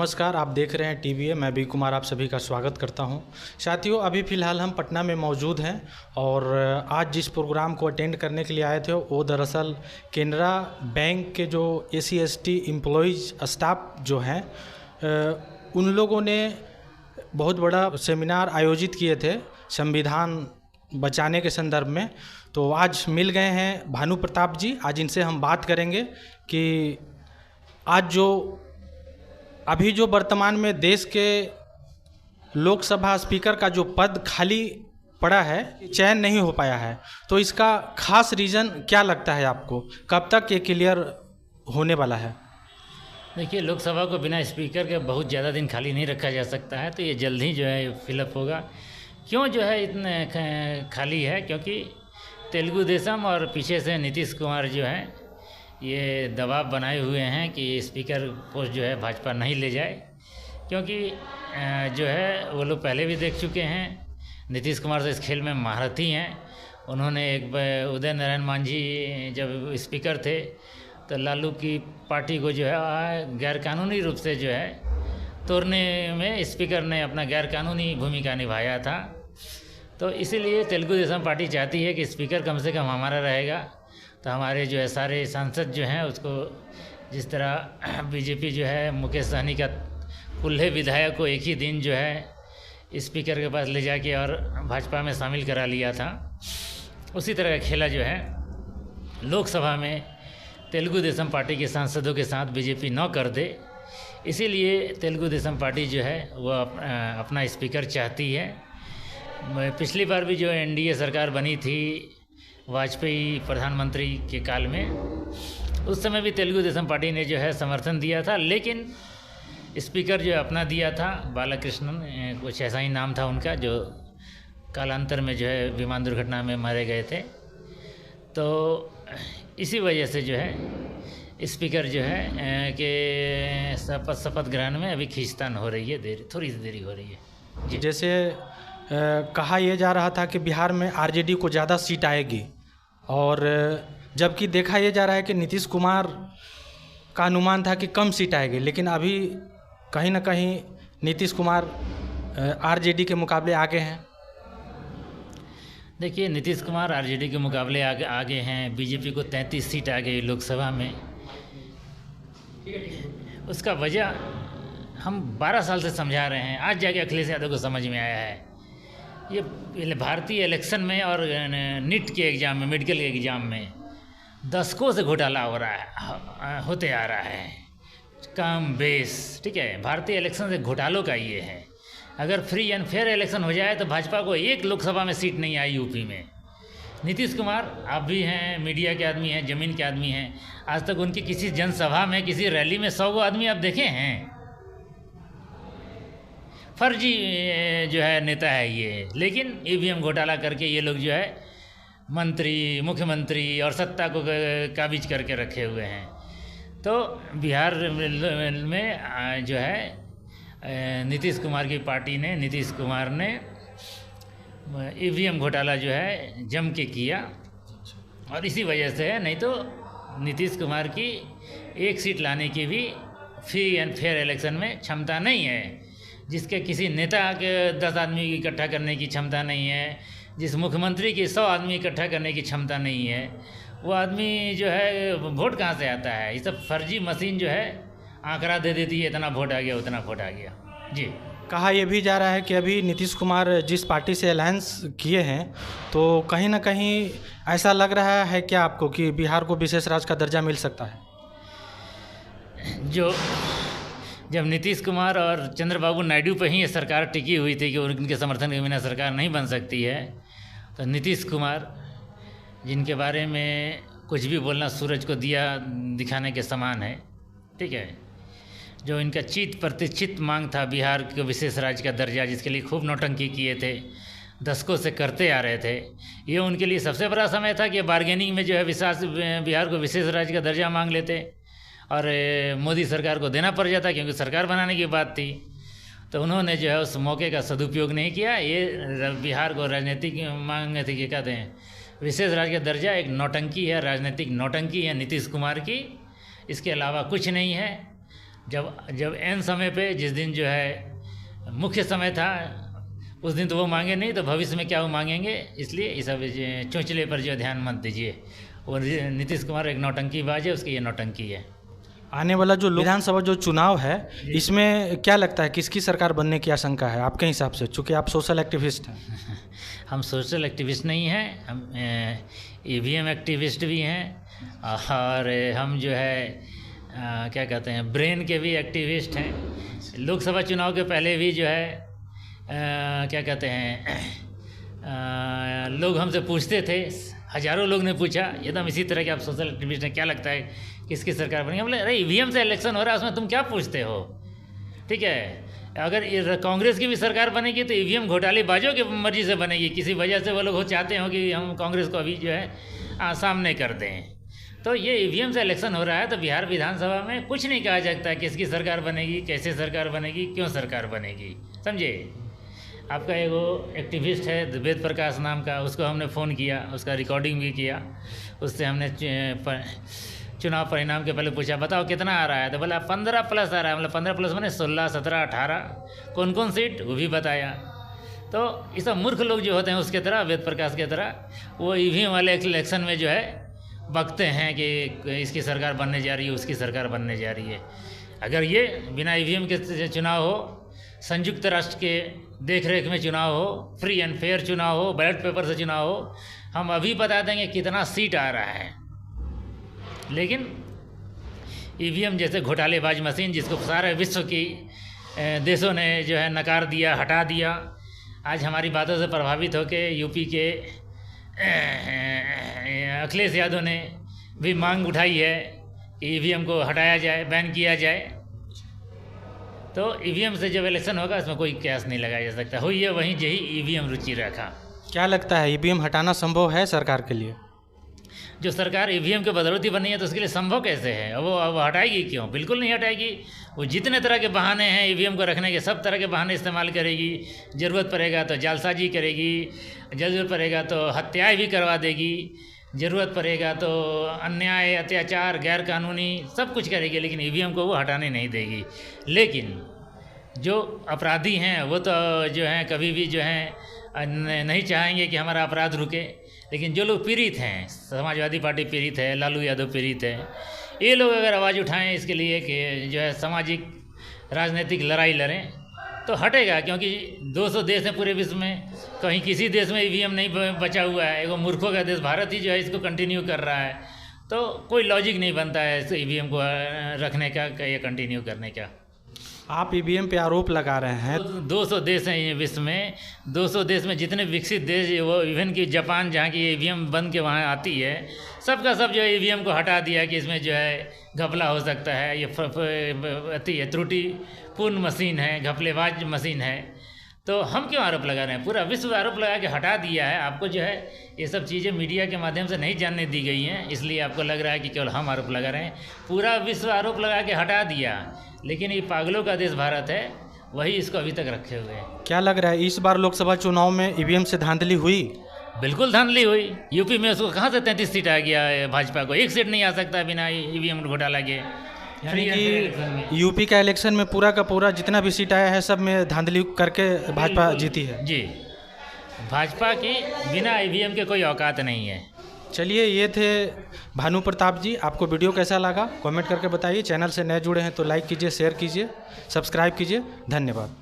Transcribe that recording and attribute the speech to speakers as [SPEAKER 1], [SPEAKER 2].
[SPEAKER 1] नमस्कार, आप देख रहे हैं टीवीए। मैं बी कुमार आप सभी का स्वागत करता हूं। साथियों, अभी फ़िलहाल हम पटना में मौजूद हैं और आज जिस प्रोग्राम को अटेंड करने के लिए आए थे वो दरअसल केनरा बैंक के जो SC/ST एम्प्लॉइज़ स्टाफ जो हैं उन लोगों ने बहुत बड़ा सेमिनार आयोजित किए थे संविधान बचाने के संदर्भ में। तो आज मिल गए हैं भानु प्रताप जी। आज इनसे हम बात करेंगे कि आज अभी जो वर्तमान में देश के लोकसभा स्पीकर का जो पद खाली पड़ा है, चयन नहीं हो पाया है, तो इसका खास रीज़न क्या लगता है आपको? कब तक ये क्लियर होने वाला है?
[SPEAKER 2] देखिए, लोकसभा को बिना स्पीकर के बहुत ज़्यादा दिन खाली नहीं रखा जा सकता है, तो ये जल्द ही जो है फिलअप होगा। क्यों जो है इतने खाली है? क्योंकि तेलुगु देशम और पीछे से नीतीश कुमार जो हैं ये दबाव बनाए हुए हैं कि स्पीकर पोस्ट जो है भाजपा नहीं ले जाए, क्योंकि जो है वो लोग पहले भी देख चुके हैं। नीतीश कुमार तो इस खेल में महारथी हैं। उन्होंने एक उदय नारायण मांझी जब स्पीकर थे तो लालू की पार्टी को जो है गैरकानूनी रूप से जो है तोड़ने में स्पीकर ने अपना गैरकानूनी भूमिका निभाया था। तो इसीलिए तेलुगु देशम पार्टी चाहती है कि स्पीकर कम से कम हमारा रहेगा, तो हमारे जो है सारे सांसद जो हैं उसको, जिस तरह बीजेपी जो है मुकेश सहनी का कुल्हे विधायक को एक ही दिन जो है स्पीकर के पास ले जाके और भाजपा में शामिल करा लिया था, उसी तरह का खेला जो है लोकसभा में तेलुगु देशम पार्टी के सांसदों के साथ बीजेपी न कर दे। इसीलिए तेलुगु देशम पार्टी जो है वो अपना स्पीकर चाहती है। पिछली बार भी जो NDA सरकार बनी थी वाजपेयी प्रधानमंत्री के काल में, उस समय भी तेलुगु देशम पार्टी ने जो है समर्थन दिया था, लेकिन स्पीकर जो अपना दिया था बालाकृष्णन, कुछ ऐसा ही नाम था उनका, जो कालांतर में जो है विमान दुर्घटना में मारे गए थे। तो इसी वजह से जो है स्पीकर जो है कि शपथ ग्रहण में अभी खींचतान हो रही है, थोड़ी सी देरी हो रही है जी।
[SPEAKER 1] जैसे कहा यह जा रहा था कि बिहार में RJD को ज़्यादा सीट आएगी, और जबकि देखा यह जा रहा है कि नीतीश कुमार का अनुमान था कि कम सीट आएगी, लेकिन अभी कहीं ना कहीं नीतीश कुमार RJD के मुकाबले आगे हैं।
[SPEAKER 2] देखिए, नीतीश कुमार RJD के मुकाबले आगे हैं। बीजेपी को 33 सीट आ गई लोकसभा में। उसका वजह हम 12 साल से समझा रहे हैं, आज जाके अखिलेश यादव को समझ में आया है। ये भारतीय इलेक्शन में और नीट के एग्ज़ाम में, मेडिकल के एग्ज़ाम में दशकों से घोटाला होते आ रहा है, कम बेस, ठीक है। भारतीय इलेक्शन से घोटालों का ये है। अगर फ्री एंड फेयर इलेक्शन हो जाए तो भाजपा को एक लोकसभा में सीट नहीं आई यूपी में। नीतीश कुमार, आप भी हैं, मीडिया के आदमी हैं, ज़मीन के आदमी हैं, आज तक उनकी किसी जनसभा में, किसी रैली में 100 आदमी आप देखे हैं? फर्जी जो है नेता है ये। लेकिन EVM घोटाला करके ये लोग जो है मंत्री, मुख्यमंत्री और सत्ता को काबिज करके रखे हुए हैं। तो बिहार में जो है नीतीश कुमार की पार्टी ने, नीतीश कुमार ने EVM घोटाला जो है जम के किया, और इसी वजह से है। नहीं तो नीतीश कुमार की एक सीट लाने की भी फ्री एंड फेयर इलेक्शन में क्षमता नहीं है। जिसके किसी नेता के 10 आदमी इकट्ठा करने की क्षमता नहीं है, जिस मुख्यमंत्री की 100 आदमी इकट्ठा करने की क्षमता नहीं है, वो आदमी जो है वोट कहाँ से आता है? ये सब फर्जी मशीन जो है आंकड़ा दे देती है, इतना वोट आ गया, उतना वोट आ गया जी।
[SPEAKER 1] कहा यह भी जा रहा है कि अभी नीतीश कुमार जिस पार्टी से अलायंस किए हैं, तो कहीं ना कहीं ऐसा लग रहा है क्या आपको कि बिहार को विशेष राज्य का दर्जा मिल सकता है?
[SPEAKER 2] जब नीतीश कुमार और चंद्रबाबू नायडू पे ही ये सरकार टिकी हुई थी कि उनके समर्थन के बिना सरकार नहीं बन सकती है, तो नीतीश कुमार, जिनके बारे में कुछ भी बोलना सूरज को दिया दिखाने के समान है, ठीक है, जो इनका चित प्रतिष्ठित मांग था बिहार के विशेष राज्य का दर्जा, जिसके लिए खूब नौटंकी किए थे, दशकों से करते आ रहे थे, ये उनके लिए सबसे बड़ा समय था कि बार्गेनिंग में जो है बिहार को विशेष राज्य का दर्जा मांग लेते और मोदी सरकार को देना पड़ जाता, क्योंकि सरकार बनाने की बात थी। तो उन्होंने जो है उस मौके का सदुपयोग नहीं किया। ये बिहार को राजनीतिक मांगे थे, क्या कहते हैं, विशेष राज्य का दर्जा एक नौटंकी है, राजनीतिक नौटंकी है नीतीश कुमार की, इसके अलावा कुछ नहीं है। जब एन समय पे जिस दिन जो है मुख्य समय था उस दिन तो वो मांगे नहीं, तो भविष्य में क्या वो मांगेंगे। इसलिए इस सब चोंचले पर जो ध्यान मत दीजिए। और नीतीश कुमार एक नौटंकीबाज है, उसकी ये नौटंकी है।
[SPEAKER 1] आने वाला जो विधानसभा जो चुनाव है, इसमें क्या लगता है किसकी सरकार बनने की आशंका है आपके हिसाब से, चूँकि आप सोशल एक्टिविस्ट हैं?
[SPEAKER 2] हम सोशल एक्टिविस्ट नहीं हैं, हम ईवीएम एक्टिविस्ट भी हैं, और हम जो है क्या कहते हैं, ब्रेन के भी एक्टिविस्ट हैं। लोकसभा चुनाव के पहले भी जो है क्या कहते हैं, लोग हमसे पूछते थे, हज़ारों लोग ने पूछा एकदम इसी तरह के, आप सोशल एक्टिविस्ट हैं, क्या लगता है किसकी सरकार बनेगी? बोले अरे ईवीएम से इलेक्शन हो रहा है, उसमें तुम क्या पूछते हो? ठीक है, अगर कांग्रेस की भी सरकार बनेगी तो ईवीएम घोटालेबाजों की मर्जी से बनेगी। किसी वजह से वो लोग चाहते हो कि हम कांग्रेस को अभी जो है सामने कर दें। तो ये ईवीएम से इलेक्शन हो रहा है, तो बिहार विधानसभा में कुछ नहीं कहा जा सकता किसकी सरकार बनेगी, कैसे सरकार बनेगी, क्यों सरकार बनेगी, समझे। आपका एगो एक्टिविस्ट है वेद प्रकाश नाम का, उसको हमने फ़ोन किया, उसका रिकॉर्डिंग भी किया, उससे हमने चुनाव परिणाम के पहले पूछा बताओ कितना आ रहा है, तो बोला 15+ आ रहा है। मतलब 15+ मैंने 16, 17, 18 कौन कौन सीट वो भी बताया। तो ये सब मूर्ख लोग जो होते हैं उसके तरह, वेद प्रकाश के तरह, वो ईवीएम वाले इलेक्शन में जो है बकते हैं कि इसकी सरकार बनने जा रही है, उसकी सरकार बनने जा रही है। अगर ये बिना ईवीएम के चुनाव हो, संयुक्त राष्ट्र के देख रेख में चुनाव हो, फ्री एंड फेयर चुनाव हो, बैलेट पेपर से चुनाव हो, हम अभी बता देंगे कितना सीट आ रहा है। लेकिन ईवीएम जैसे घोटालेबाज मशीन, जिसको सारे विश्व की देशों ने जो है नकार दिया, हटा दिया, आज हमारी बातों से प्रभावित होकर यूपी के अखिलेश यादव ने भी मांग उठाई है कि ईवीएम को हटाया जाए, बैन किया जाए। तो ईवीएम से जब इलेक्शन होगा इसमें कोई कैस नहीं लगाया जा सकता। हुई है वहीं यही ईवीएम रुचि रखा।
[SPEAKER 1] क्या लगता है ईवीएम हटाना संभव है सरकार के लिए?
[SPEAKER 2] जो सरकार ईवीएम के बदौलती बनी है तो उसके लिए संभव कैसे है? वो हटाएगी क्यों? बिल्कुल नहीं हटाएगी। वो जितने तरह के बहाने हैं ईवीएम को रखने के, सब तरह के बहाने इस्तेमाल करेगी। ज़रूरत पड़ेगा तो जालसाजी करेगी, ज़रूरत पड़ेगा तो हत्याएं भी करवा देगी, ज़रूरत पड़ेगा तो अन्याय, अत्याचार, गैर कानूनी सब कुछ करेगी, लेकिन ईवीएम को वो हटाने नहीं देगी। लेकिन जो अपराधी हैं वो तो जो हैं कभी भी जो हैं नहीं चाहेंगे कि हमारा अपराध रुके। लेकिन जो लोग पीड़ित हैं, समाजवादी पार्टी पीड़ित है, लालू यादव पीड़ित है, ये लोग अगर आवाज़ उठाएं इसके लिए कि जो है सामाजिक राजनीतिक लड़ाई लड़ें तो हटेगा। क्योंकि 200 देश हैं पूरे विश्व में, कहीं किसी देश में ईवीएम नहीं बचा हुआ है। एगो मूर्खों का देश भारत ही जो है इसको कंटिन्यू कर रहा है। तो कोई लॉजिक नहीं बनता है इस ईवीएम को रखने का या कंटिन्यू करने का।
[SPEAKER 1] आप ईवीएम पे आरोप लगा रहे हैं।
[SPEAKER 2] 200 देश हैं ये विश्व में, 200 देश में जितने विकसित देश, वो इवन कि जापान जहाँ की ईवीएम बन के वहाँ आती है, सबका सब जो है ईवीएम को हटा दिया कि इसमें जो है घपला हो सकता है, ये त्रुटिपूर्ण मशीन है, घपलेबाज मशीन है। तो हम क्यों आरोप लगा रहे हैं? पूरा विश्व आरोप लगा के हटा दिया है। आपको जो है ये सब चीज़ें मीडिया के माध्यम से नहीं जानने दी गई हैं, इसलिए आपको लग रहा है कि केवल हम आरोप लगा रहे हैं। पूरा विश्व आरोप लगा के हटा दिया, लेकिन ये पागलों का देश भारत है, वही इसको अभी तक रखे हुए हैं।
[SPEAKER 1] क्या लग रहा है इस बार लोकसभा चुनाव में ईवीएम से धांधली हुई?
[SPEAKER 2] बिल्कुल धांधली हुई। यूपी में उसको कहाँ से 33 सीट आ गया है? भाजपा को 1 सीट नहीं आ सकता बिना ईवीएम घोटाला के।
[SPEAKER 1] यानी कि यूपी का इलेक्शन में पूरा का पूरा जितना भी सीट आया है सब में धांधली करके भाजपा जीती है।
[SPEAKER 2] जी, भाजपा की बिना ईवीएम के कोई औकात नहीं है।
[SPEAKER 1] चलिए, ये थे भानु प्रताप जी। आपको वीडियो कैसा लगा कमेंट करके बताइए। चैनल से नए जुड़े हैं तो लाइक कीजिए, शेयर कीजिए, सब्सक्राइब कीजिए। धन्यवाद।